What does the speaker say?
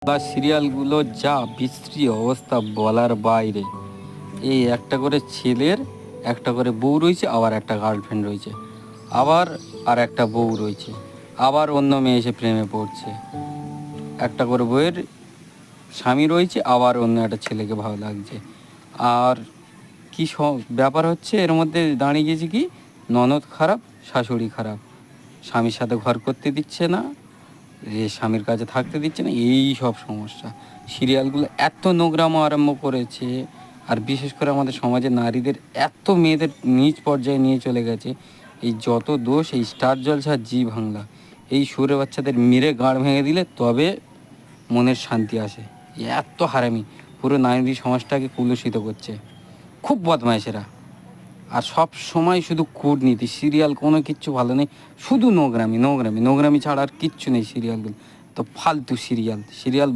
বা সিরিয়ালগুলো যা বিশ্রী অবস্থা বলার বাইরে। এই একটা করে ছেলের একটা করে বউ রয়েছে, আবার একটা গার্লফ্রেন্ড রয়েছে, আবার আর একটা বউ রয়েছে, আবার অন্য মেয়ে এসে প্রেমে পড়ছে। একটা করে বউয়ের স্বামী রয়েছে, আবার অন্য একটা ছেলেকে ভালো লাগছে। আর কি ব্যাপার হচ্ছে এর মধ্যে দাঁড়িয়ে গেছে কি, ননদ খারাপ, শাশুড়ি খারাপ, স্বামীর সাথে ঘর করতে দিচ্ছে না, স্বামীর কাছে থাকতে দিচ্ছে না, এই সব সমস্যা। সিরিয়ালগুলো এত নোংরামো আরম্ভ করেছে। আর বিশেষ করে আমাদের সমাজে নারীদের এত মেয়েদের নিচ পর্যায়ে নিয়ে চলে গেছে। এই যত দোষ এই স্টার জলসা জি বাংলা, এই সুরে বাচ্চাদের মেরে গাঁড় ভেঙে দিলে তবে মনের শান্তি আসে। এত হারামি, পুরো নারী সমাজটাকে কুলুষিত করছে। খুব বদমাইশেরা। আর সব সময় শুধু কূটনীতি, সিরিয়াল কোনো কিচ্ছু ভালো নেই, শুধু নোংরামি নোংরামি নোংরামি ছাড়া আর কিচ্ছু নেই সিরিয়ালগুলো। তো ফালতু সিরিয়াল সিরিয়াল